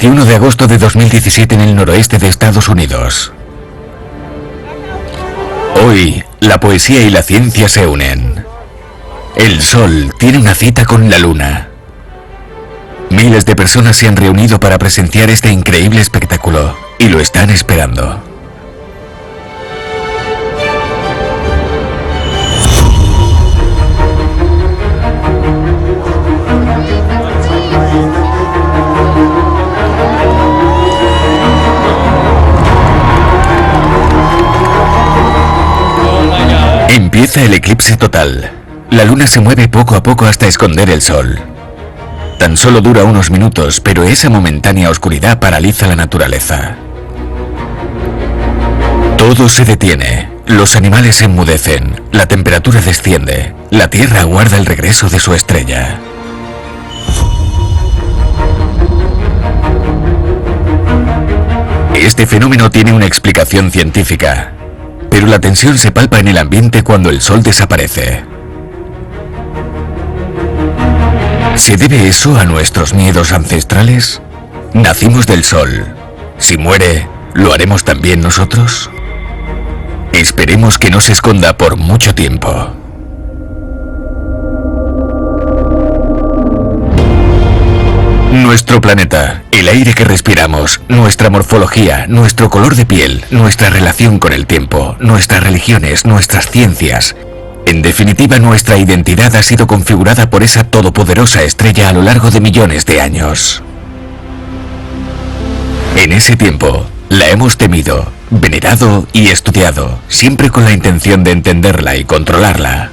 21 de agosto de 2017 en el noroeste de Estados Unidos. Hoy, la poesía y la ciencia se unen. El Sol tiene una cita con la Luna. Miles de personas se han reunido para presenciar este increíble espectáculo y lo están esperando. Empieza el eclipse total. La luna se mueve poco a poco hasta esconder el sol. Tan solo dura unos minutos, pero esa momentánea oscuridad paraliza la naturaleza. Todo se detiene, los animales se enmudecen, la temperatura desciende, la Tierra aguarda el regreso de su estrella. Este fenómeno tiene una explicación científica, pero la tensión se palpa en el ambiente cuando el sol desaparece. ¿Se debe eso a nuestros miedos ancestrales? Nacimos del sol. Si muere, ¿lo haremos también nosotros? Esperemos que no se esconda por mucho tiempo. Nuestro planeta, el aire que respiramos, nuestra morfología, nuestro color de piel, nuestra relación con el tiempo, nuestras religiones, nuestras ciencias. En definitiva, nuestra identidad ha sido configurada por esa todopoderosa estrella a lo largo de millones de años. En ese tiempo, la hemos temido, venerado y estudiado, siempre con la intención de entenderla y controlarla.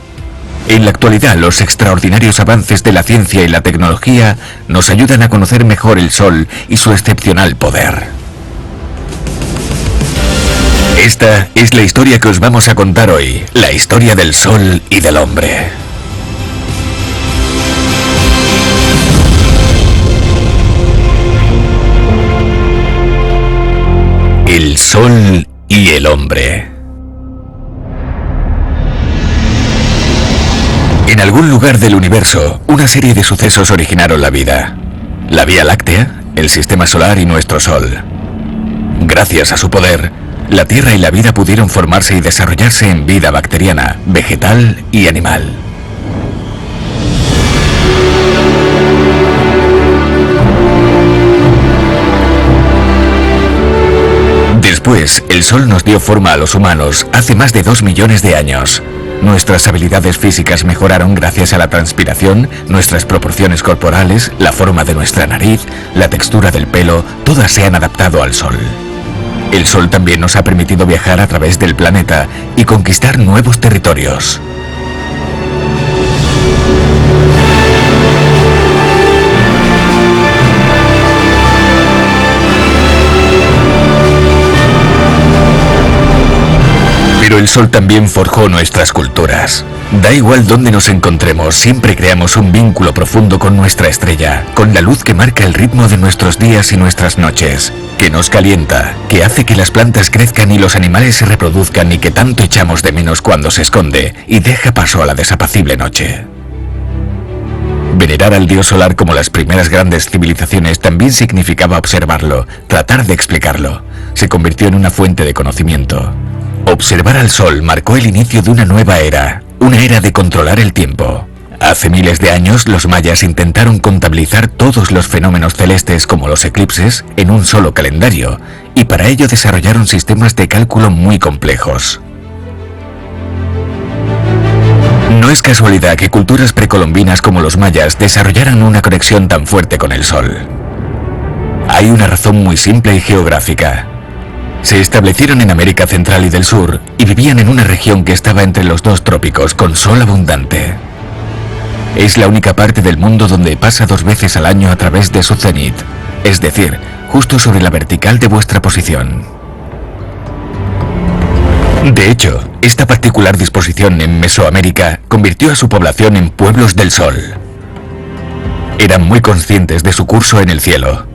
En la actualidad, los extraordinarios avances de la ciencia y la tecnología nos ayudan a conocer mejor el Sol y su excepcional poder. Esta es la historia que os vamos a contar hoy, la historia del Sol y del hombre. El Sol y el hombre. En algún lugar del universo, una serie de sucesos originaron la vida. La Vía Láctea, el Sistema Solar y nuestro Sol. Gracias a su poder, la Tierra y la vida pudieron formarse y desarrollarse en vida bacteriana, vegetal y animal. Después, el Sol nos dio forma a los humanos hace más de 2 millones de años. Nuestras habilidades físicas mejoraron gracias a la transpiración, nuestras proporciones corporales, la forma de nuestra nariz, la textura del pelo, todas se han adaptado al Sol. El Sol también nos ha permitido viajar a través del planeta y conquistar nuevos territorios. Pero el Sol también forjó nuestras culturas. Da igual dónde nos encontremos, siempre creamos un vínculo profundo con nuestra estrella, con la luz que marca el ritmo de nuestros días y nuestras noches, que nos calienta, que hace que las plantas crezcan y los animales se reproduzcan y que tanto echamos de menos cuando se esconde y deja paso a la desapacible noche. Venerar al dios solar como las primeras grandes civilizaciones también significaba observarlo, tratar de explicarlo. Se convirtió en una fuente de conocimiento. Observar al Sol marcó el inicio de una nueva era, una era de controlar el tiempo. Hace miles de años, los mayas intentaron contabilizar todos los fenómenos celestes como los eclipses en un solo calendario, y para ello desarrollaron sistemas de cálculo muy complejos. No es casualidad que culturas precolombinas como los mayas desarrollaran una conexión tan fuerte con el Sol. Hay una razón muy simple y geográfica. Se establecieron en América Central y del Sur y vivían en una región que estaba entre los dos trópicos con sol abundante. Es la única parte del mundo donde pasa 2 veces al año a través de su cenit, es decir, justo sobre la vertical de vuestra posición. De hecho, esta particular disposición en Mesoamérica convirtió a su población en pueblos del Sol. Eran muy conscientes de su curso en el cielo.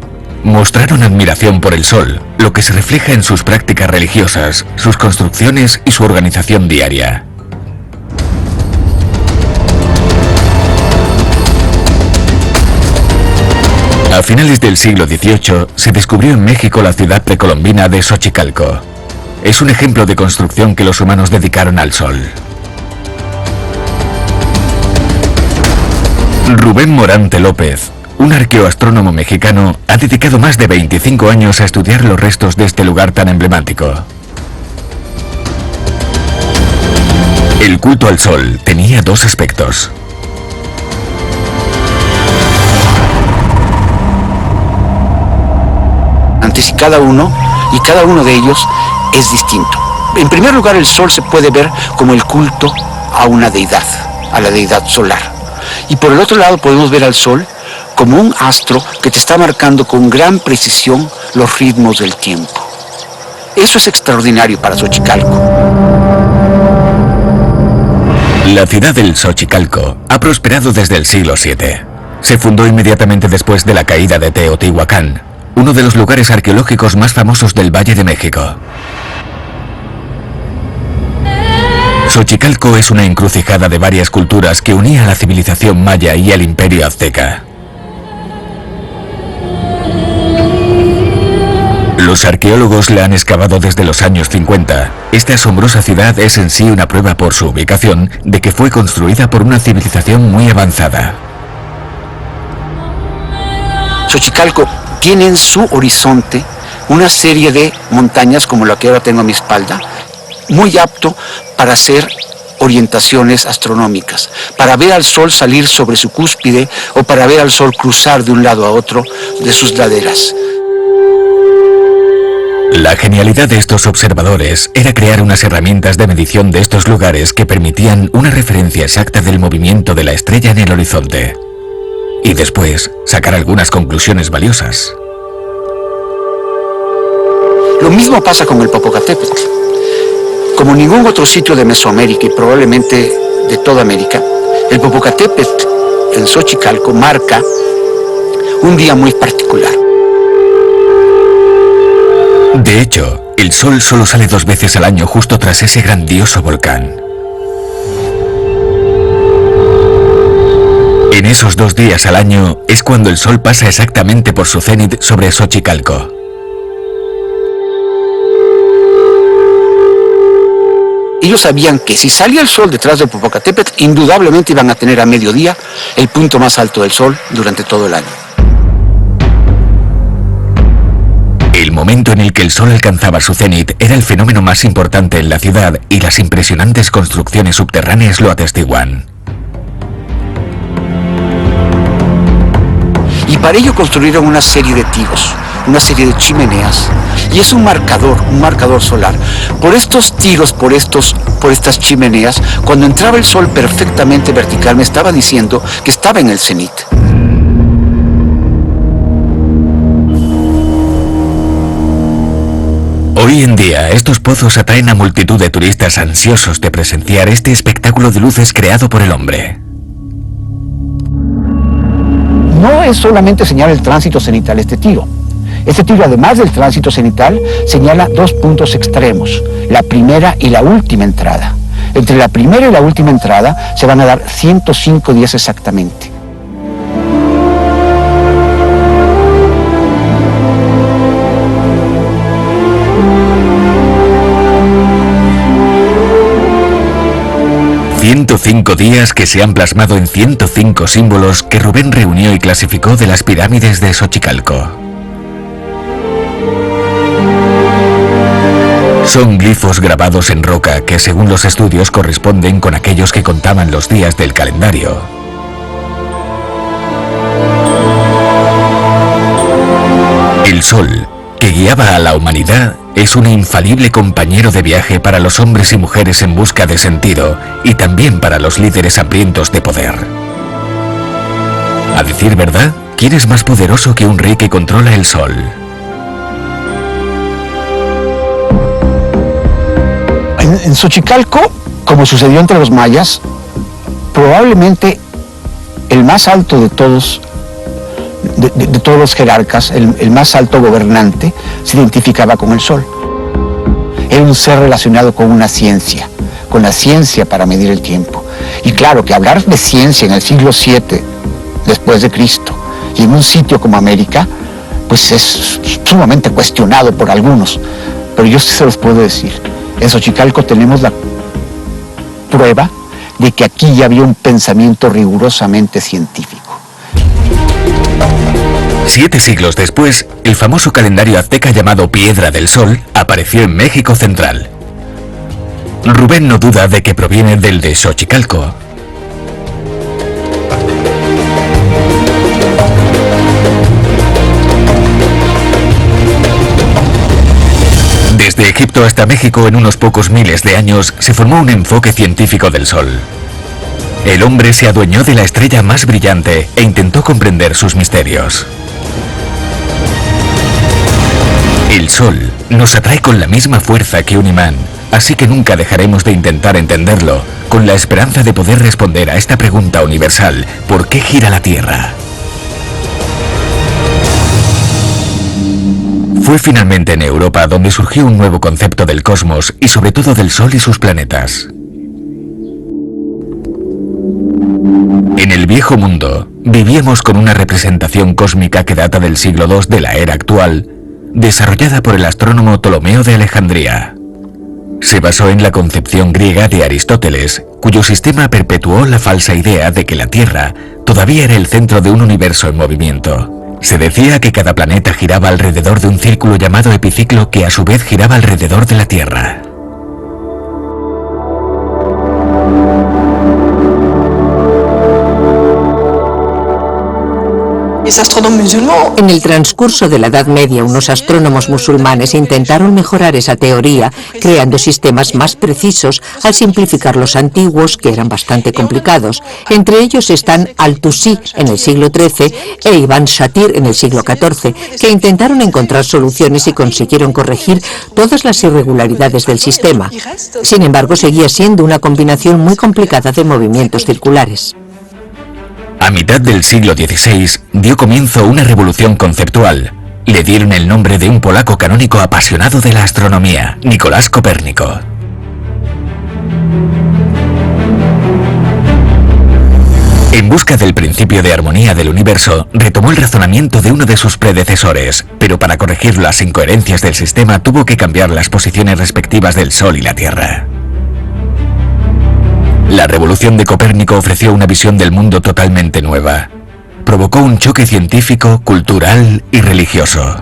Mostraron admiración por el Sol, lo que se refleja en sus prácticas religiosas, sus construcciones y su organización diaria. A A finales del siglo XVIII se descubrió en México la ciudad precolombina de Xochicalco. Es un ejemplo de construcción que los humanos dedicaron al sol. Rubén Morante López, un arqueoastrónomo mexicano, ha dedicado más de 25 años a estudiar los restos de este lugar tan emblemático. El culto al sol tenía dos aspectos. Antes y cada uno de ellos es distinto. En primer lugar, el sol se puede ver como el culto a una deidad, a la deidad solar. Y por el otro lado podemos ver al sol como un astro que te está marcando con gran precisión los ritmos del tiempo. Eso es extraordinario para Xochicalco. La ciudad del Xochicalco ha prosperado desde el siglo VII. Se fundó inmediatamente después de la caída de Teotihuacán, uno de los lugares arqueológicos más famosos del Valle de México. Xochicalco es una encrucijada de varias culturas que unía a la civilización maya y al imperio azteca. Los arqueólogos la han excavado desde los años 50. Esta asombrosa ciudad es en sí una prueba por su ubicación de que fue construida por una civilización muy avanzada. Xochicalco tiene en su horizonte una serie de montañas como la que ahora tengo a mi espalda, muy apto para hacer orientaciones astronómicas, para ver al sol salir sobre su cúspide o para ver al sol cruzar de un lado a otro de sus laderas. La genialidad de estos observadores era crear unas herramientas de medición de estos lugares que permitían una referencia exacta del movimiento de la estrella en el horizonte. Y después, sacar algunas conclusiones valiosas. Lo mismo pasa con el Popocatépetl. Como ningún otro sitio de Mesoamérica y probablemente de toda América, el Popocatépetl en Xochicalco marca un día muy particular. De hecho, el sol solo sale 2 veces al año justo tras ese grandioso volcán. En esos 2 días al año es cuando el sol pasa exactamente por su cénit sobre Xochicalco. Ellos sabían que si salía el sol detrás del Popocatépetl, indudablemente iban a tener a mediodía el punto más alto del sol durante todo el año. El momento en el que el sol alcanzaba su cenit era el fenómeno más importante en la ciudad y las impresionantes construcciones subterráneas lo atestiguan. Y para ello construyeron una serie de tiros, una serie de chimeneas, y es un marcador solar. Por estos tiros, por estas chimeneas, cuando entraba el sol perfectamente vertical, me estaba diciendo que estaba en el cenit. Hoy en día, estos pozos atraen a multitud de turistas ansiosos de presenciar este espectáculo de luces creado por el hombre. No es solamente señalar el tránsito cenital este tiro. Este tiro, además del tránsito cenital, señala 2 puntos extremos, la primera y la última entrada. Entre la primera y la última entrada se van a dar 105 días exactamente. «105 días que se han plasmado en 105 símbolos que Rubén reunió y clasificó de las pirámides de Xochicalco. Son glifos grabados en roca que, según los estudios, corresponden con aquellos que contaban los días del calendario. El sol, que guiaba a la humanidad, es un infalible compañero de viaje para los hombres y mujeres en busca de sentido y también para los líderes hambrientos de poder. A decir verdad, ¿quién es más poderoso que un rey que controla el sol? En Xochicalco, como sucedió entre los mayas, probablemente el más alto de todos, de todos los jerarcas, el más alto gobernante, se identificaba con el sol. Era un ser relacionado con una ciencia, con la ciencia para medir el tiempo. Y claro, que hablar de ciencia en el siglo VII después de Cristo y en un sitio como América, pues es sumamente cuestionado por algunos. Pero yo sí se los puedo decir, en Xochicalco tenemos la prueba de que aquí ya había un pensamiento rigurosamente científico. 7 siglos después, el famoso calendario azteca llamado Piedra del Sol apareció en México Central. Rubén no duda de que proviene del de Xochicalco. Desde Egipto hasta México, en unos pocos miles de años, se formó un enfoque científico del Sol. El hombre se adueñó de la estrella más brillante e intentó comprender sus misterios. El Sol nos atrae con la misma fuerza que un imán, así que nunca dejaremos de intentar entenderlo, con la esperanza de poder responder a esta pregunta universal: ¿por qué gira la Tierra? Fue finalmente en Europa donde surgió un nuevo concepto del cosmos y sobre todo del Sol y sus planetas. En el viejo mundo, vivíamos con una representación cósmica que data del siglo II de la era actual, desarrollada por el astrónomo Ptolomeo de Alejandría. Se basó en la concepción griega de Aristóteles, cuyo sistema perpetuó la falsa idea de que la Tierra todavía era el centro de un universo en movimiento. Se decía que cada planeta giraba alrededor de un círculo llamado epiciclo, que a su vez giraba alrededor de la Tierra. En el transcurso de la Edad Media, unos astrónomos musulmanes intentaron mejorar esa teoría, creando sistemas más precisos al simplificar los antiguos, que eran bastante complicados. Entre ellos están Al-Tusi en el siglo XIII e Ibn Shatir en el siglo XIV, que intentaron encontrar soluciones y consiguieron corregir todas las irregularidades del sistema. Sin embargo, seguía siendo una combinación muy complicada de movimientos circulares. A mitad del siglo XVI dio comienzo una revolución conceptual. Le dieron el nombre de un polaco canónico apasionado de la astronomía, Nicolás Copérnico. En busca del principio de armonía del universo, retomó el razonamiento de uno de sus predecesores, pero para corregir las incoherencias del sistema tuvo que cambiar las posiciones respectivas del Sol y la Tierra. La revolución de Copérnico ofreció una visión del mundo totalmente nueva. Provocó un choque científico, cultural y religioso.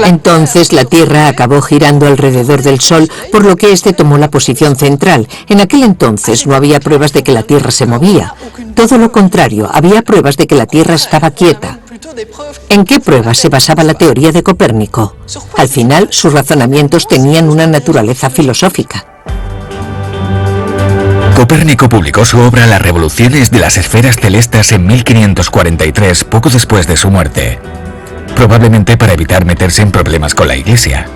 Entonces la Tierra acabó girando alrededor del Sol, por lo que éste tomó la posición central. En aquel entonces no había pruebas de que la Tierra se movía. Todo lo contrario, había pruebas de que la Tierra estaba quieta. ¿En qué pruebas se basaba la teoría de Copérnico? Al final, sus razonamientos tenían una naturaleza filosófica. Copérnico publicó su obra Las revoluciones de las esferas celestes en 1543, poco después de su muerte, probablemente para evitar meterse en problemas con la Iglesia.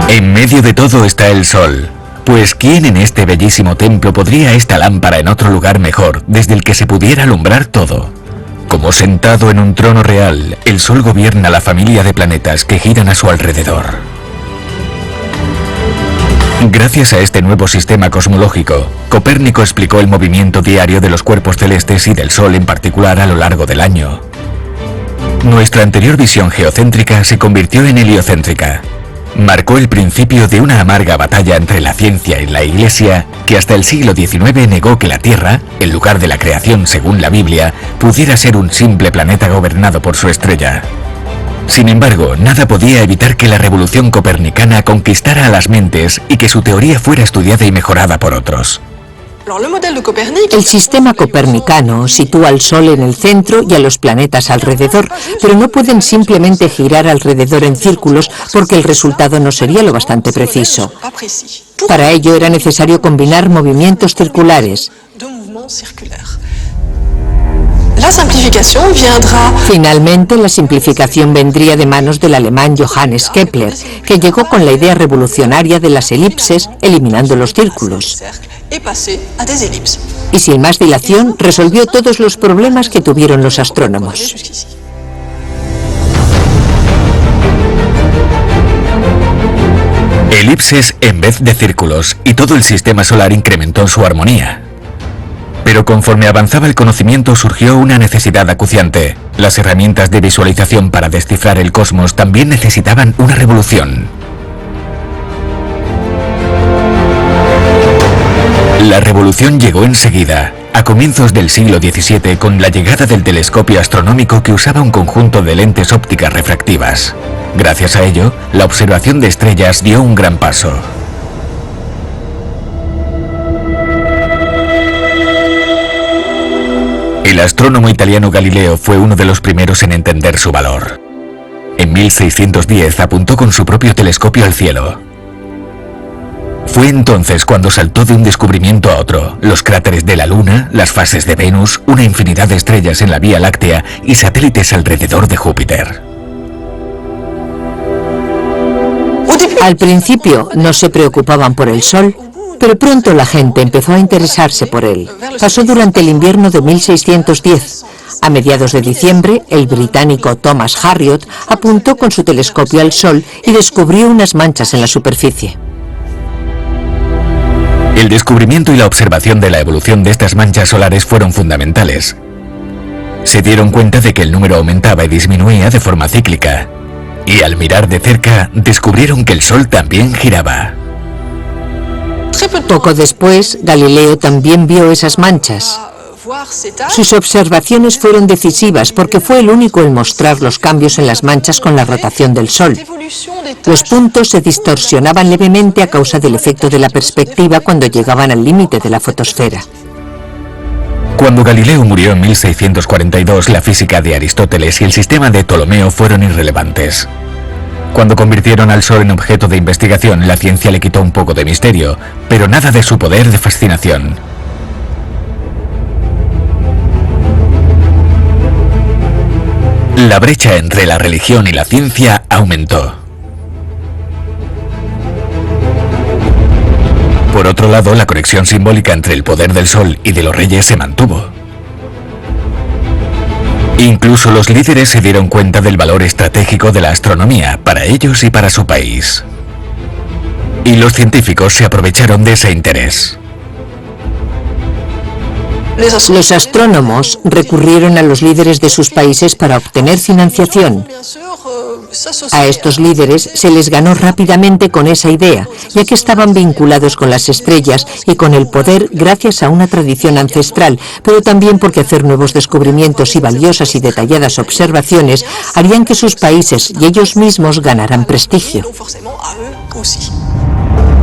En medio de todo está el Sol, pues ¿quién en este bellísimo templo podría esta lámpara en otro lugar mejor, desde el que se pudiera alumbrar todo? Como sentado en un trono real, el Sol gobierna la familia de planetas que giran a su alrededor. Gracias a este nuevo sistema cosmológico, Copérnico explicó el movimiento diario de los cuerpos celestes y del Sol en particular a lo largo del año. Nuestra anterior visión geocéntrica se convirtió en heliocéntrica. Marcó el principio de una amarga batalla entre la ciencia y la Iglesia, que hasta el siglo XIX negó que la Tierra, el lugar de la creación según la Biblia, pudiera ser un simple planeta gobernado por su estrella. Sin embargo, nada podía evitar que la revolución copernicana conquistara a las mentes y que su teoría fuera estudiada y mejorada por otros. El sistema copernicano sitúa al Sol en el centro y a los planetas alrededor, pero no pueden simplemente girar alrededor en círculos porque el resultado no sería lo bastante preciso. Para ello era necesario combinar movimientos circulares. Finalmente, la simplificación vendría de manos del alemán Johannes Kepler, que llegó con la idea revolucionaria de las elipses, eliminando los círculos. Y sin más dilación, resolvió todos los problemas que tuvieron los astrónomos. elipses en vez de círculos, y todo el sistema solar incrementó su armonía. Pero conforme avanzaba el conocimiento surgió una necesidad acuciante. Las herramientas de visualización para descifrar el cosmos también necesitaban una revolución. La revolución llegó enseguida, a comienzos del siglo XVII, con la llegada del telescopio astronómico que usaba un conjunto de lentes ópticas refractivas. Gracias a ello, la observación de estrellas dio un gran paso. El astrónomo italiano Galileo fue uno de los primeros en entender su valor. En 1610 apuntó con su propio telescopio al cielo. Fue entonces cuando saltó de un descubrimiento a otro: los cráteres de la Luna, las fases de Venus, una infinidad de estrellas en la Vía Láctea y satélites alrededor de Júpiter. Al principio no se preocupaban por el Sol, pero pronto la gente empezó a interesarse por él. Pasó durante el invierno de 1610. A mediados de diciembre, el británico Thomas Harriot apuntó con su telescopio al Sol y descubrió unas manchas en la superficie. El descubrimiento y la observación de la evolución de estas manchas solares fueron fundamentales. Se dieron cuenta de que el número aumentaba y disminuía de forma cíclica. Y al mirar de cerca, descubrieron que el Sol también giraba. Poco después, Galileo también vio esas manchas. Sus observaciones fueron decisivas porque fue el único en mostrar los cambios en las manchas con la rotación del Sol. Los puntos se distorsionaban levemente a causa del efecto de la perspectiva cuando llegaban al límite de la fotosfera. Cuando Galileo murió en 1642, la física de Aristóteles y el sistema de Ptolomeo fueron irrelevantes. Cuando convirtieron al Sol en objeto de investigación, la ciencia le quitó un poco de misterio, pero nada de su poder de fascinación. La brecha entre la religión y la ciencia aumentó. Por otro lado, la conexión simbólica entre el poder del Sol y de los reyes se mantuvo. Incluso los líderes se dieron cuenta del valor estratégico de la astronomía para ellos y para su país. Y los científicos se aprovecharon de ese interés. Los astrónomos recurrieron a los líderes de sus países para obtener financiación. A estos líderes se les ganó rápidamente con esa idea, ya que estaban vinculados con las estrellas y con el poder gracias a una tradición ancestral, pero también porque hacer nuevos descubrimientos y valiosas y detalladas observaciones harían que sus países y ellos mismos ganaran prestigio.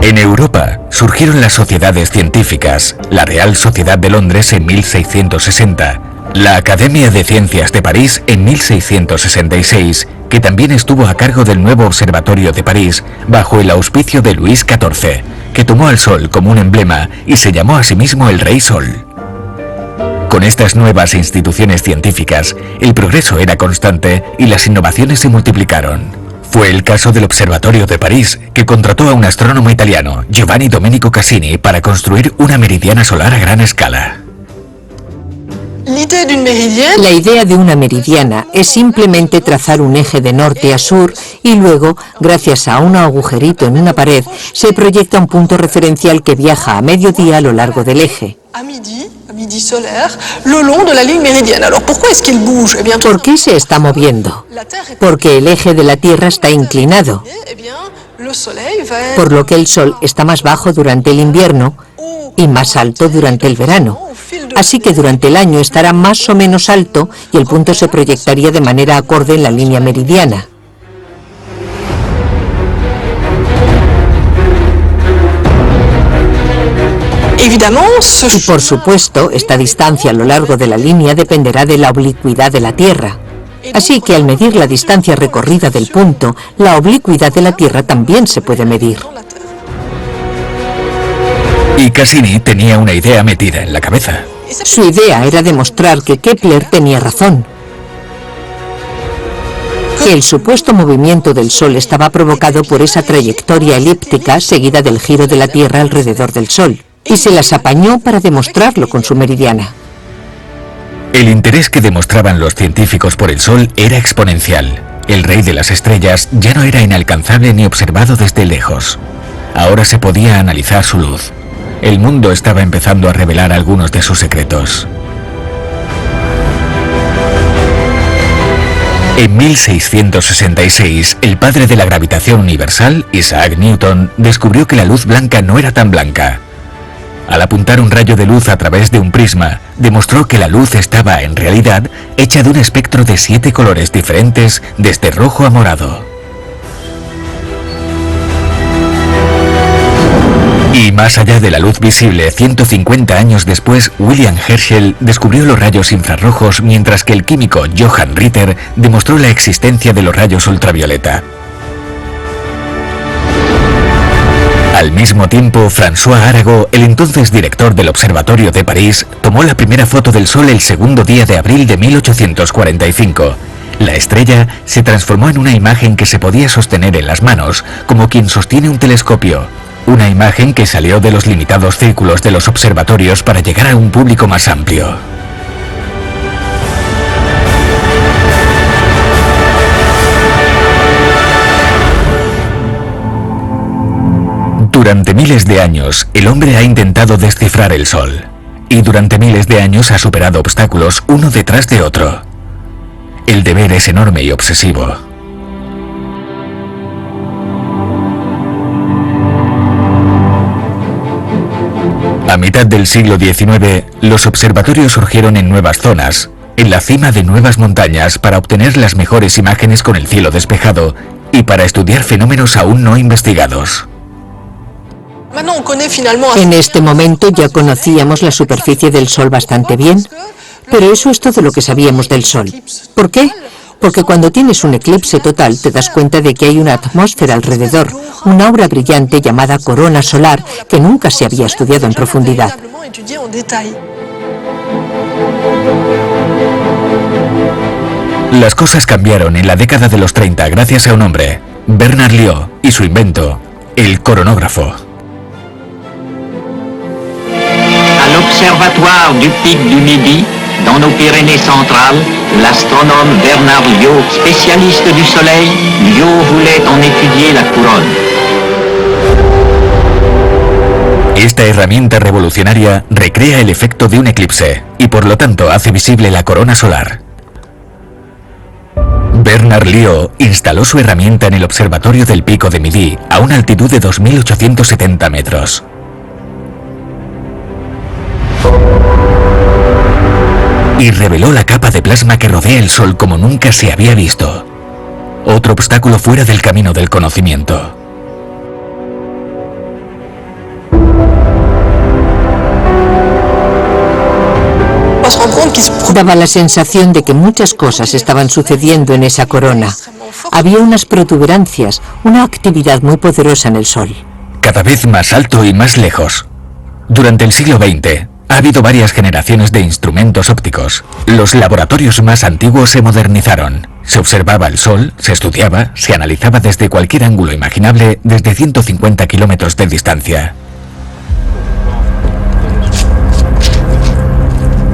En Europa surgieron las sociedades científicas, la Real Sociedad de Londres en 1660, la Academia de Ciencias de París en 1666, que también estuvo a cargo del nuevo Observatorio de París bajo el auspicio de Luis XIV, que tomó al Sol como un emblema y se llamó a sí mismo el Rey Sol. Con estas nuevas instituciones científicas, el progreso era constante y las innovaciones se multiplicaron. Fue el caso del Observatorio de París, que contrató a un astrónomo italiano, Giovanni Domenico Cassini, para construir una meridiana solar a gran escala. La idea de una meridiana es simplemente trazar un eje de norte a sur y luego, gracias a un agujerito en una pared, se proyecta un punto referencial que viaja a mediodía a lo largo del eje. ¿Por qué se está moviendo? Porque el eje de la Tierra está inclinado, por lo que el Sol está más bajo durante el invierno y más alto durante el verano. Así que durante el año estará más o menos alto y el punto se proyectaría de manera acorde en la línea meridiana. Y por supuesto, esta distancia a lo largo de la línea dependerá de la oblicuidad de la Tierra. Así que al medir la distancia recorrida del punto, la oblicuidad de la Tierra también se puede medir. Y Cassini tenía una idea metida en la cabeza. Su idea era demostrar que Kepler tenía razón. Que el supuesto movimiento del Sol estaba provocado por esa trayectoria elíptica seguida del giro de la Tierra alrededor del Sol. Y se las apañó para demostrarlo con su meridiana. El interés que demostraban los científicos por el Sol era exponencial. El rey de las estrellas ya no era inalcanzable ni observado desde lejos. Ahora se podía analizar su luz. El mundo estaba empezando a revelar algunos de sus secretos. En 1666, el padre de la gravitación universal, Isaac Newton, descubrió que la luz blanca no era tan blanca. Al apuntar un rayo de luz a través de un prisma, demostró que la luz estaba, en realidad, hecha de un espectro de 7 colores diferentes, desde rojo a morado. Y más allá de la luz visible, 150 años después, William Herschel descubrió los rayos infrarrojos, mientras que el químico Johann Ritter demostró la existencia de los rayos ultravioleta. Al mismo tiempo, François Arago, el entonces director del Observatorio de París, tomó la primera foto del Sol el segundo día de abril de 1845. La estrella se transformó en una imagen que se podía sostener en las manos, como quien sostiene un telescopio. Una imagen que salió de los limitados círculos de los observatorios para llegar a un público más amplio. Durante miles de años, el hombre ha intentado descifrar el Sol. Y durante miles de años ha superado obstáculos uno detrás de otro. El deber es enorme y obsesivo. A mitad del siglo XIX, los observatorios surgieron en nuevas zonas, en la cima de nuevas montañas, para obtener las mejores imágenes con el cielo despejado y para estudiar fenómenos aún no investigados. En este momento ya conocíamos la superficie del Sol bastante bien, pero eso es todo lo que sabíamos del Sol. ¿Por qué? Porque cuando tienes un eclipse total te das cuenta de que hay una atmósfera alrededor, un aura brillante llamada corona solar que nunca se había estudiado en profundidad. Las cosas cambiaron en la década de los 30 gracias a un hombre, Bernard Liot, y su invento, el coronógrafo. À l'Observatoire du Pic du Midi, dans nos Pyrénées centrales, l'astronome Bernard Liot, spécialiste du Soleil, Liot voulait en étudier la couronne. Esta herramienta revolucionaria recrea el efecto de un eclipse y por lo tanto hace visible la corona solar. Bernard Liot instaló su herramienta en el observatorio del Pico de Midi a una altitud de 2.870 metros. Y reveló la capa de plasma que rodea el Sol como nunca se había visto. Otro obstáculo fuera del camino del conocimiento. Daba la sensación de que muchas cosas estaban sucediendo en esa corona. Había unas protuberancias, una actividad muy poderosa en el Sol. Cada vez más alto y más lejos. Durante el siglo XX, ha habido varias generaciones de instrumentos ópticos. Los laboratorios más antiguos se modernizaron. Se observaba el Sol, se estudiaba, se analizaba desde cualquier ángulo imaginable desde 150 kilómetros de distancia.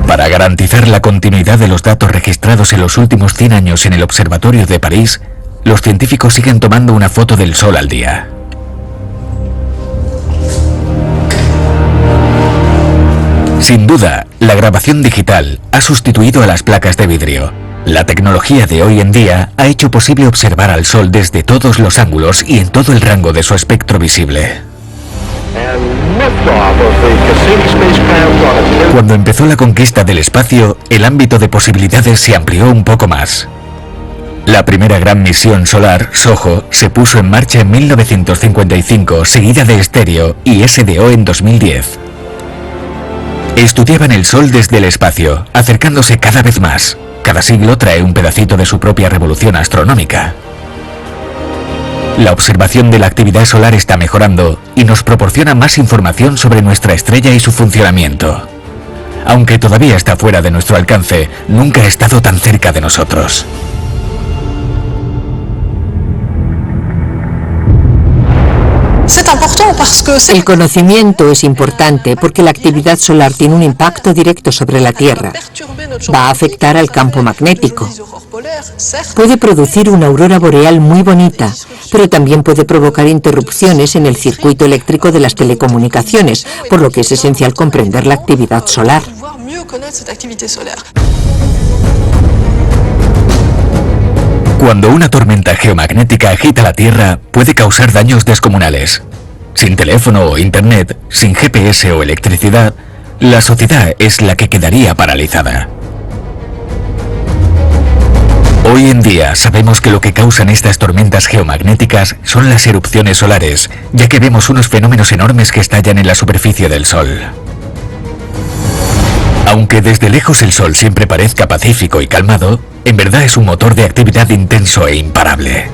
Para garantizar la continuidad de los datos registrados en los últimos 100 años en el Observatorio de París, los científicos siguen tomando una foto del Sol al día. Sin duda, la grabación digital ha sustituido a las placas de vidrio. La tecnología de hoy en día ha hecho posible observar al Sol desde todos los ángulos y en todo el rango de su espectro visible. Cuando empezó la conquista del espacio, el ámbito de posibilidades se amplió un poco más. La primera gran misión solar, SOHO, se puso en marcha en 1955, seguida de Stereo y SDO en 2010. Estudiaban el Sol desde el espacio, acercándose cada vez más. Cada siglo trae un pedacito de su propia revolución astronómica. La observación de la actividad solar está mejorando y nos proporciona más información sobre nuestra estrella y su funcionamiento. Aunque todavía está fuera de nuestro alcance, nunca ha estado tan cerca de nosotros. El conocimiento es importante porque la actividad solar tiene un impacto directo sobre la Tierra. Va a afectar al campo magnético. Puede producir una aurora boreal muy bonita, pero también puede provocar interrupciones en el circuito eléctrico de las telecomunicaciones, por lo que es esencial comprender la actividad solar. Cuando una tormenta geomagnética agita la Tierra, puede causar daños descomunales. Sin teléfono o internet, sin GPS o electricidad, la sociedad es la que quedaría paralizada. Hoy en día sabemos que lo que causan estas tormentas geomagnéticas son las erupciones solares, ya que vemos unos fenómenos enormes que estallan en la superficie del Sol. Aunque desde lejos el Sol siempre parezca pacífico y calmado, en verdad es un motor de actividad intenso e imparable.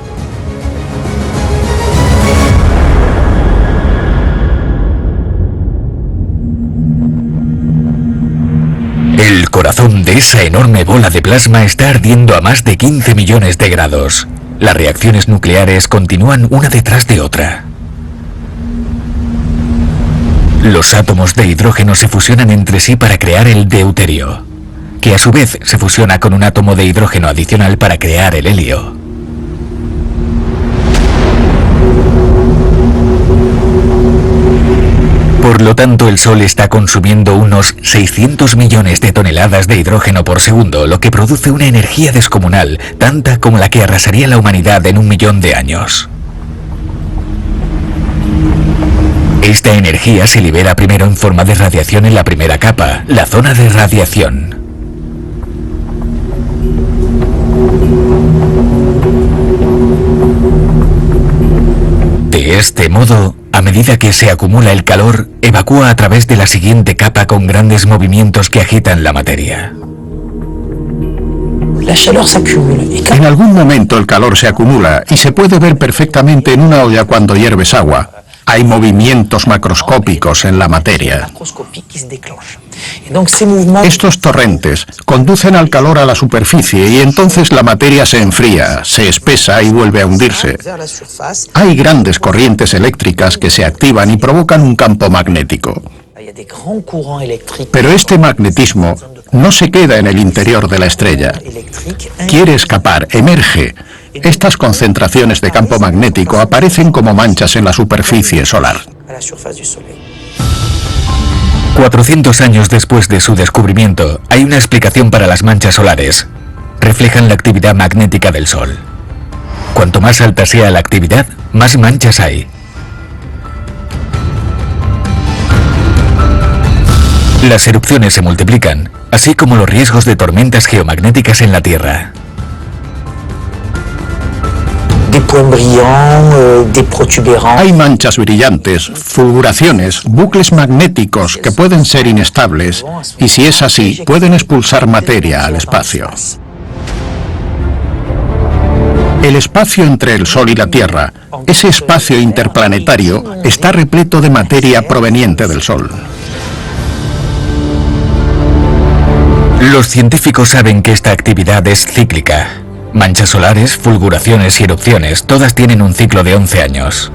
El corazón de esa enorme bola de plasma está ardiendo a más de 15 millones de grados. Las reacciones nucleares continúan una detrás de otra. Los átomos de hidrógeno se fusionan entre sí para crear el deuterio, que a su vez se fusiona con un átomo de hidrógeno adicional para crear el helio. Por lo tanto, el Sol está consumiendo unos 600 millones de toneladas de hidrógeno por segundo, lo que produce una energía descomunal, tanta como la que arrasaría la humanidad en 1 millón de años. Esta energía se libera primero en forma de radiación en la primera capa, la zona de radiación. De este modo, a medida que se acumula el calor, evacúa a través de la siguiente capa con grandes movimientos que agitan la materia. En algún momento el calor se acumula y se puede ver perfectamente en una olla cuando hierves agua. Hay movimientos macroscópicos en la materia. Estos torrentes conducen al calor a la superficie y entonces la materia se enfría, se espesa y vuelve a hundirse. Hay grandes corrientes eléctricas que se activan y provocan un campo magnético. Pero este magnetismo no se queda en el interior de la estrella. Quiere escapar, emerge. Estas concentraciones de campo magnético aparecen como manchas en la superficie solar. 400 años después de su descubrimiento, hay una explicación para las manchas solares. Reflejan la actividad magnética del Sol. Cuanto más alta sea la actividad, más manchas hay. Las erupciones se multiplican, así como los riesgos de tormentas geomagnéticas en la Tierra. Hay manchas brillantes, fulguraciones, bucles magnéticos que pueden ser inestables y si es así, pueden expulsar materia al espacio. El espacio entre el Sol y la Tierra, ese espacio interplanetario, está repleto de materia proveniente del Sol. Los científicos saben que esta actividad es cíclica. Manchas solares, fulguraciones y erupciones, todas tienen un ciclo de 11 años.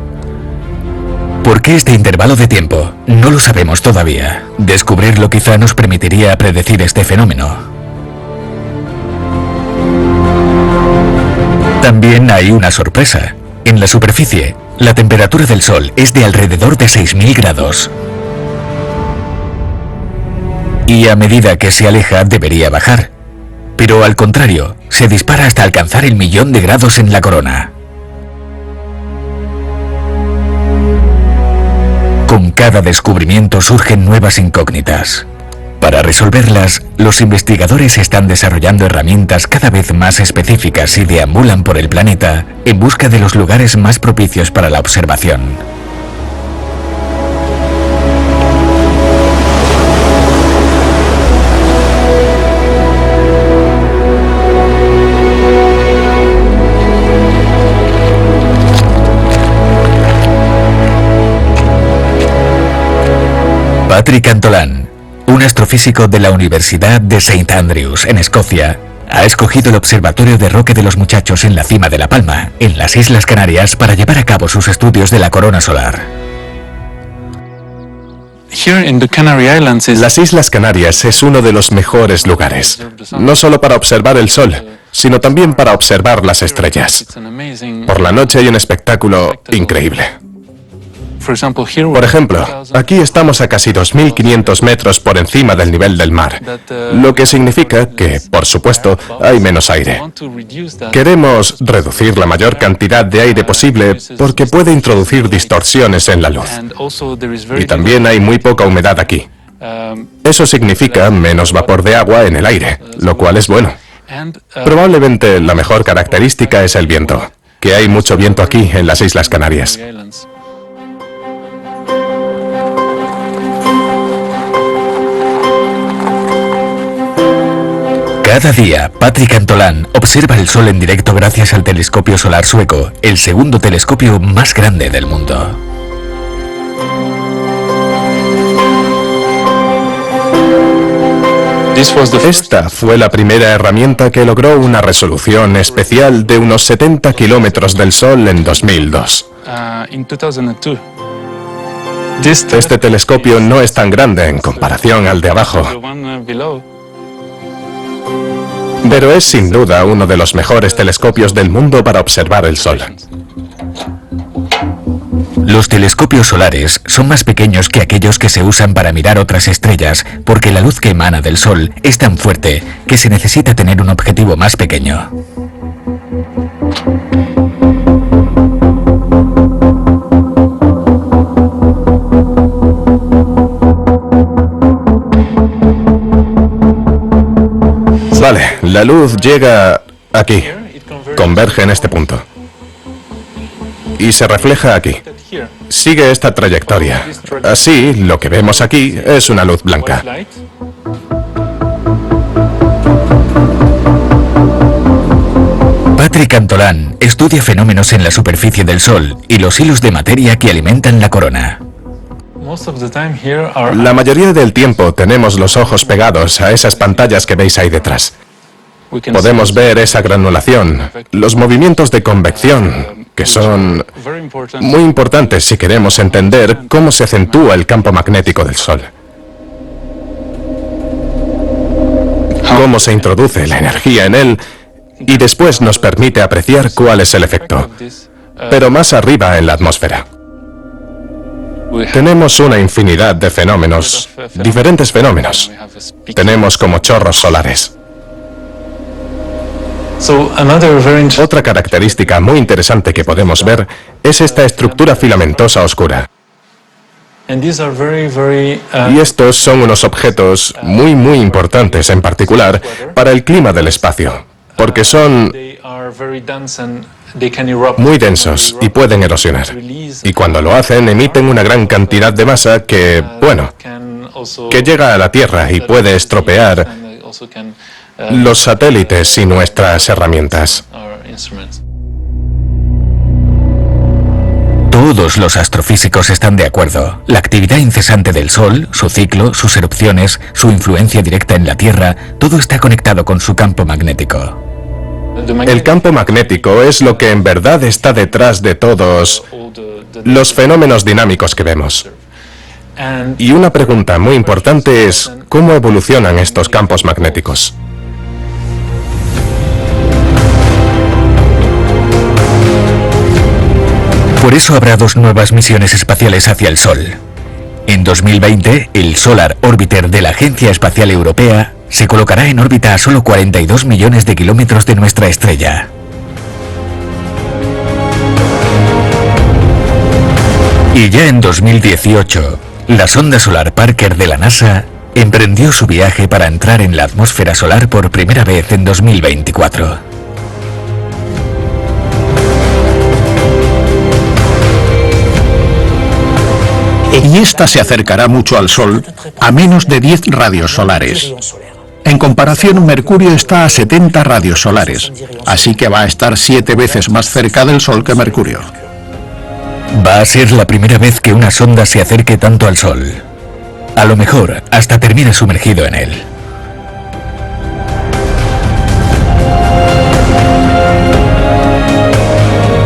¿Por qué este intervalo de tiempo? No lo sabemos todavía. Descubrirlo quizá nos permitiría predecir este fenómeno. También hay una sorpresa. En la superficie, la temperatura del Sol es de alrededor de 6.000 grados. Y a medida que se aleja debería bajar. Pero al contrario, se dispara hasta alcanzar el 1.000.000 de grados en la corona. Con cada descubrimiento surgen nuevas incógnitas. Para resolverlas, los investigadores están desarrollando herramientas cada vez más específicas y deambulan por el planeta en busca de los lugares más propicios para la observación. Patrick Antolan, un astrofísico de la Universidad de St. Andrews, en Escocia, ha escogido el Observatorio de Roque de los Muchachos en la cima de La Palma, en las Islas Canarias, para llevar a cabo sus estudios de la corona solar. Las Islas Canarias es uno de los mejores lugares, no solo para observar el sol, sino también para observar las estrellas. Por la noche hay un espectáculo increíble. Por ejemplo, aquí estamos a casi 2.500 metros por encima del nivel del mar, lo que significa que, por supuesto, hay menos aire. Queremos reducir la mayor cantidad de aire posible porque puede introducir distorsiones en la luz. Y también hay muy poca humedad aquí. Eso significa menos vapor de agua en el aire, lo cual es bueno. Probablemente la mejor característica es el viento, que hay mucho viento aquí en las Islas Canarias. Cada día, Patrik Antolán observa el Sol en directo gracias al telescopio solar sueco, el segundo telescopio más grande del mundo. Esta fue la primera herramienta que logró una resolución especial de unos 70 kilómetros del Sol en 2002. Este telescopio no es tan grande en comparación al de abajo, pero es sin duda uno de los mejores telescopios del mundo para observar el Sol. Los telescopios solares son más pequeños que aquellos que se usan para mirar otras estrellas porque la luz que emana del Sol es tan fuerte que se necesita tener un objetivo más pequeño. Vale, la luz llega aquí, converge en este punto y se refleja aquí. Sigue esta trayectoria. Así, lo que vemos aquí es una luz blanca. Patrik Antolán estudia fenómenos en la superficie del Sol y los hilos de materia que alimentan la corona. La mayoría del tiempo tenemos los ojos pegados a esas pantallas que veis ahí detrás. Podemos ver esa granulación, los movimientos de convección, que son muy importantes si queremos entender cómo se acentúa el campo magnético del Sol. Cómo se introduce la energía en él y después nos permite apreciar cuál es el efecto. Pero más arriba en la atmósfera tenemos una infinidad de fenómenos, diferentes fenómenos. Tenemos como chorros solares. Otra característica muy interesante que podemos ver es esta estructura filamentosa oscura. Y estos son unos objetos muy importantes en particular para el clima del espacio, porque son muy densos y pueden erosionar. Y cuando lo hacen emiten una gran cantidad de masa que, bueno, que llega a la Tierra y puede estropear los satélites y nuestras herramientas. Todos los astrofísicos están de acuerdo. La actividad incesante del Sol, su ciclo, sus erupciones, su influencia directa en la Tierra, todo está conectado con su campo magnético. El campo magnético es lo que en verdad está detrás de todos los fenómenos dinámicos que vemos. Y una pregunta muy importante es, ¿cómo evolucionan estos campos magnéticos? Por eso habrá dos nuevas misiones espaciales hacia el Sol. En 2020, el Solar Orbiter de la Agencia Espacial Europea se colocará en órbita a solo 42 millones de kilómetros de nuestra estrella. Y ya en 2018, la sonda solar Parker de la NASA emprendió su viaje para entrar en la atmósfera solar por primera vez en 2024. Y esta se acercará mucho al Sol a menos de 10 radios solares. En comparación, Mercurio está a 70 radios solares, así que va a estar 7 veces más cerca del Sol que Mercurio. Va a ser la primera vez que una sonda se acerque tanto al Sol. A lo mejor hasta termine sumergido en él.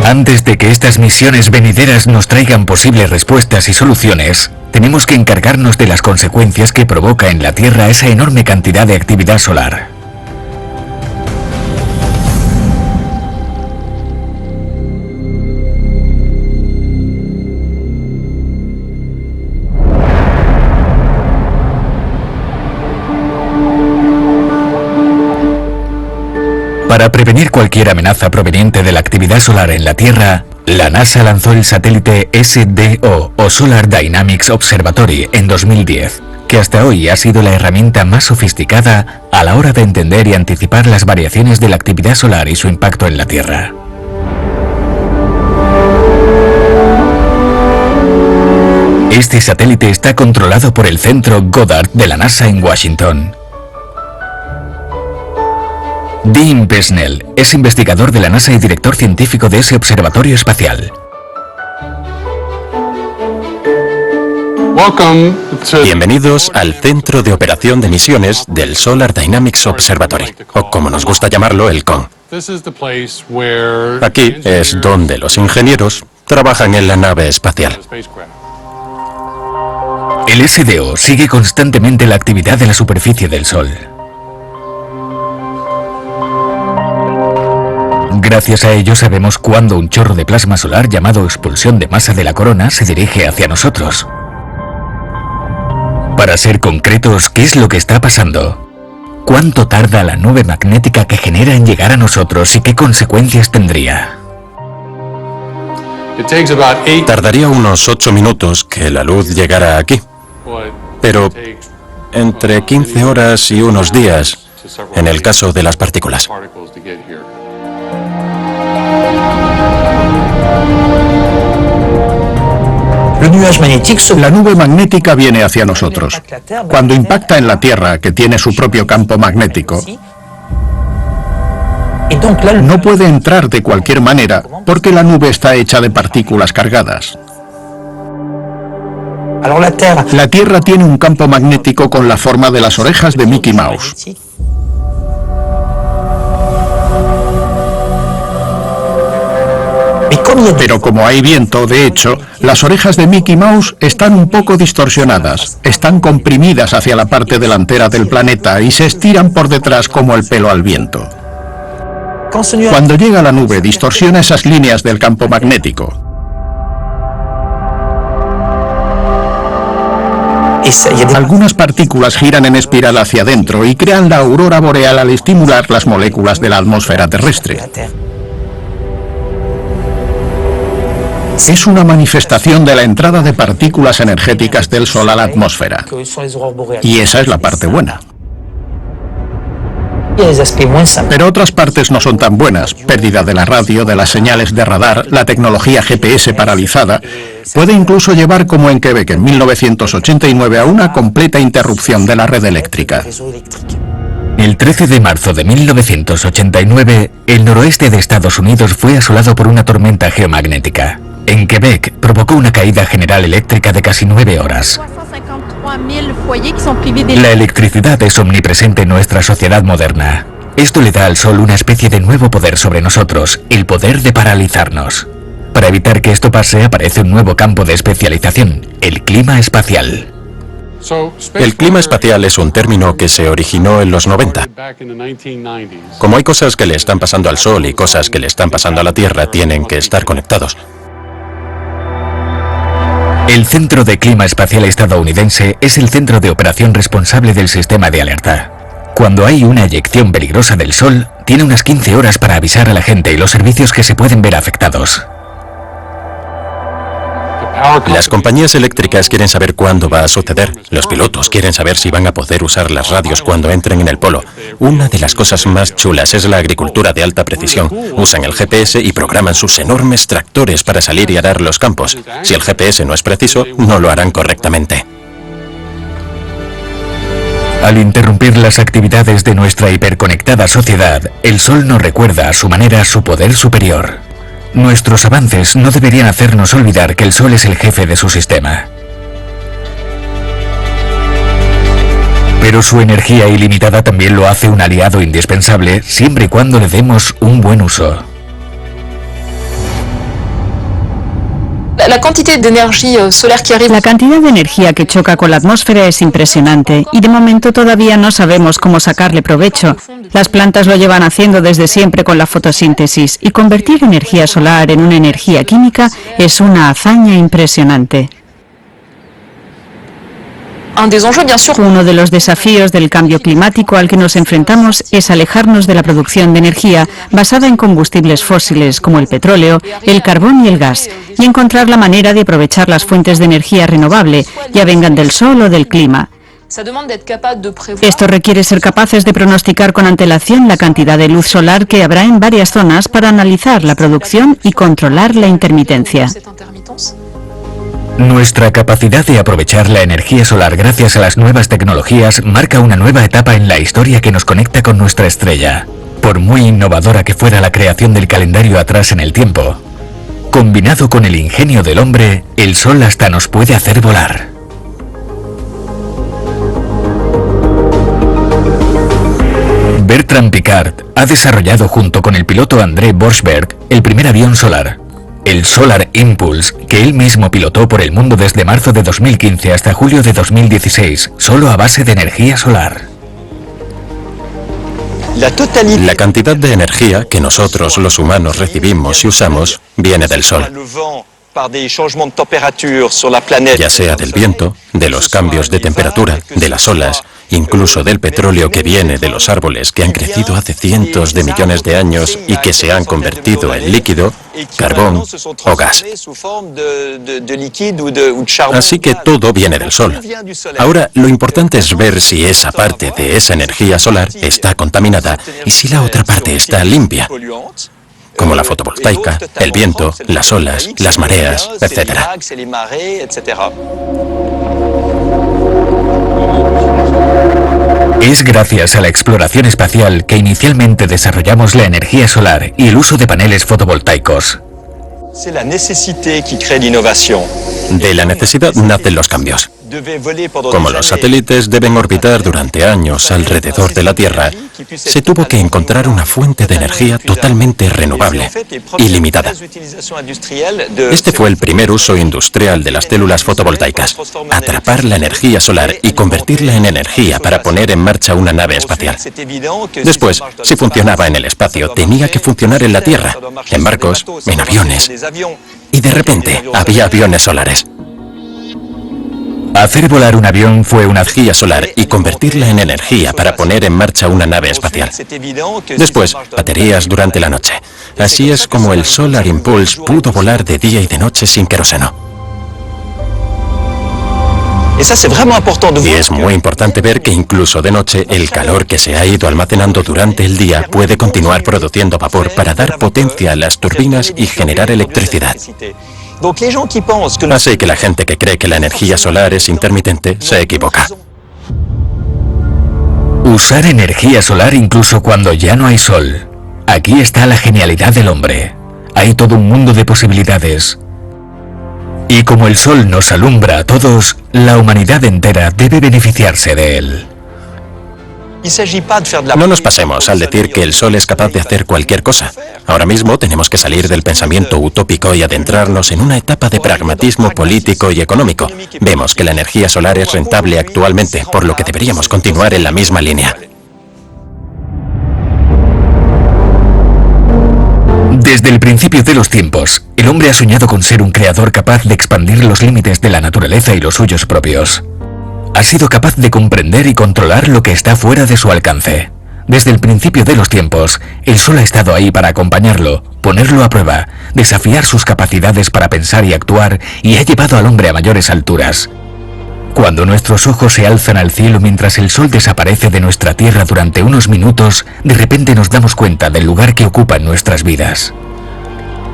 Antes de que estas misiones venideras nos traigan posibles respuestas y soluciones, tenemos que encargarnos de las consecuencias que provoca en la Tierra esa enorme cantidad de actividad solar. Para prevenir cualquier amenaza proveniente de la actividad solar en la Tierra, la NASA lanzó el satélite SDO o Solar Dynamics Observatory en 2010, que hasta hoy ha sido la herramienta más sofisticada a la hora de entender y anticipar las variaciones de la actividad solar y su impacto en la Tierra. Este satélite está controlado por el Centro Goddard de la NASA en Washington. Dean Pesnell es investigador de la NASA y director científico de ese observatorio espacial. Bienvenidos al Centro de Operación de Misiones del Solar Dynamics Observatory, o como nos gusta llamarlo, el CON. Aquí es donde los ingenieros trabajan en la nave espacial. El SDO sigue constantemente la actividad de la superficie del Sol. Gracias a ello sabemos cuándo un chorro de plasma solar llamado expulsión de masa de la corona se dirige hacia nosotros. Para ser concretos, ¿qué es lo que está pasando? ¿Cuánto tarda la nube magnética que genera en llegar a nosotros y qué consecuencias tendría? Tardaría unos 8 minutos que la luz llegara aquí, pero entre 15 horas y unos días en el caso de las partículas. La nube magnética viene hacia nosotros. Cuando impacta en la Tierra, que tiene su propio campo magnético, no puede entrar de cualquier manera porque la nube está hecha de partículas cargadas. La Tierra tiene un campo magnético con la forma de las orejas de Mickey Mouse. Pero como hay viento, de hecho, las orejas de Mickey Mouse están un poco distorsionadas, están comprimidas hacia la parte delantera del planeta y se estiran por detrás como el pelo al viento. Cuando llega la nube, distorsiona esas líneas del campo magnético. Algunas partículas giran en espiral hacia adentro y crean la aurora boreal al estimular las moléculas de la atmósfera terrestre. Es una manifestación de la entrada de partículas energéticas del Sol a la atmósfera. Y esa es la parte buena. Pero otras partes no son tan buenas. Pérdida de la radio, de las señales de radar, la tecnología GPS paralizada. Puede incluso llevar, como en Quebec en 1989, a una completa interrupción de la red eléctrica. El 13 de marzo de 1989, el noroeste de Estados Unidos fue asolado por una tormenta geomagnética. En Quebec provocó una caída general eléctrica de casi 9 horas. La electricidad es omnipresente en nuestra sociedad moderna. Esto le da al Sol una especie de nuevo poder sobre nosotros, el poder de paralizarnos. Para evitar que esto pase, aparece un nuevo campo de especialización, el clima espacial. El clima espacial es un término que se originó en los 90. Como hay cosas que le están pasando al Sol y cosas que le están pasando a la Tierra, tienen que estar conectados. El Centro de Clima Espacial estadounidense es el centro de operación responsable del sistema de alerta. Cuando hay una eyección peligrosa del Sol, tiene unas 15 horas para avisar a la gente y los servicios que se pueden ver afectados. Las compañías eléctricas quieren saber cuándo va a suceder. Los pilotos quieren saber si van a poder usar las radios cuando entren en el polo. Una de las cosas más chulas es la agricultura de alta precisión. Usan el GPS y programan sus enormes tractores para salir y arar los campos. Si el GPS no es preciso, no lo harán correctamente. Al interrumpir las actividades de nuestra hiperconectada sociedad, el Sol nos recuerda a su manera su poder superior. Nuestros avances no deberían hacernos olvidar que el Sol es el jefe de su sistema. Pero su energía ilimitada también lo hace un aliado indispensable siempre y cuando le demos un buen uso. La cantidad de energía solar que arriba. La cantidad de energía que choca con la atmósfera es impresionante y de momento todavía no sabemos cómo sacarle provecho. Las plantas lo llevan haciendo desde siempre con la fotosíntesis y convertir energía solar en una energía química es una hazaña impresionante. Uno de los desafíos del cambio climático al que nos enfrentamos es alejarnos de la producción de energía basada en combustibles fósiles como el petróleo, el carbón y el gas, y encontrar la manera de aprovechar las fuentes de energía renovable, ya vengan del sol o del clima. Esto requiere ser capaces de pronosticar con antelación la cantidad de luz solar que habrá en varias zonas para analizar la producción y controlar la intermitencia. Nuestra capacidad de aprovechar la energía solar gracias a las nuevas tecnologías marca una nueva etapa en la historia que nos conecta con nuestra estrella. Por muy innovadora que fuera la creación del calendario atrás en el tiempo, combinado con el ingenio del hombre, el sol hasta nos puede hacer volar. Bertrand Piccard ha desarrollado junto con el piloto André Borschberg el primer avión solar, el Solar Impulse, que él mismo pilotó por el mundo desde marzo de 2015 hasta julio de 2016, solo a base de energía solar. La cantidad de energía que nosotros los humanos recibimos y usamos viene del sol. Ya sea del viento, de los cambios de temperatura, de las olas, incluso del petróleo que viene de los árboles que han crecido hace cientos de millones de años y que se han convertido en líquido, carbón o gas. Así que todo viene del sol. Ahora, lo importante es ver si esa parte de esa energía solar está contaminada y si la otra parte está limpia, como la fotovoltaica, el viento, las olas, las mareas, etc. Es gracias a la exploración espacial que inicialmente desarrollamos la energía solar y el uso de paneles fotovoltaicos. De la necesidad nacen los cambios. Como los satélites deben orbitar durante años alrededor de la Tierra, se tuvo que encontrar una fuente de energía totalmente renovable, ilimitada. Este fue el primer uso industrial de las células fotovoltaicas, atrapar la energía solar y convertirla en energía para poner en marcha una nave espacial. Después, si funcionaba en el espacio, tenía que funcionar en la Tierra, en barcos, en aviones. Y de repente, había aviones solares. Hacer volar un avión fue una energía solar y convertirla en energía para poner en marcha una nave espacial. Después, baterías durante la noche. Así es como el Solar Impulse pudo volar de día y de noche sin queroseno. Y es muy importante ver que incluso de noche el calor que se ha ido almacenando durante el día puede continuar produciendo vapor para dar potencia a las turbinas y generar electricidad. Así que la gente que cree que la energía solar es intermitente se equivoca. Usar energía solar incluso cuando ya no hay sol. Aquí está la genialidad del hombre. Hay todo un mundo de posibilidades. Y como el sol nos alumbra a todos, la humanidad entera debe beneficiarse de él. No nos pasemos al decir que el sol es capaz de hacer cualquier cosa. Ahora mismo tenemos que salir del pensamiento utópico y adentrarnos en una etapa de pragmatismo político y económico. Vemos que la energía solar es rentable actualmente, por lo que deberíamos continuar en la misma línea. Desde el principio de los tiempos, el hombre ha soñado con ser un creador capaz de expandir los límites de la naturaleza y los suyos propios. Ha sido capaz de comprender y controlar lo que está fuera de su alcance. Desde el principio de los tiempos, el sol ha estado ahí para acompañarlo, ponerlo a prueba, desafiar sus capacidades para pensar y actuar, y ha llevado al hombre a mayores alturas. Cuando nuestros ojos se alzan al cielo mientras el sol desaparece de nuestra tierra durante unos minutos, de repente nos damos cuenta del lugar que ocupa en nuestras vidas.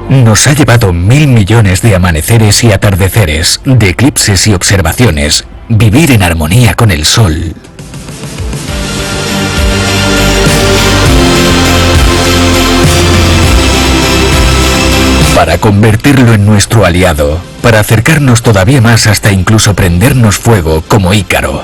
Nos ha llevado 1000 millones de amaneceres y atardeceres, de eclipses y observaciones, vivir en armonía con el sol. Para convertirlo en nuestro aliado, para acercarnos todavía más hasta incluso prendernos fuego como Ícaro.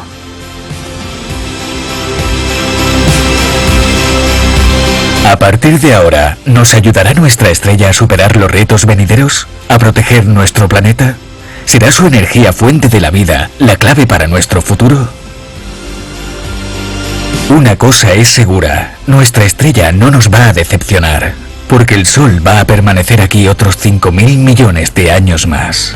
A partir de ahora, ¿nos ayudará nuestra estrella a superar los retos venideros? ¿A proteger nuestro planeta? ¿Será su energía fuente de la vida la clave para nuestro futuro? Una cosa es segura, nuestra estrella no nos va a decepcionar, porque el Sol va a permanecer aquí otros 5.000 millones de años más.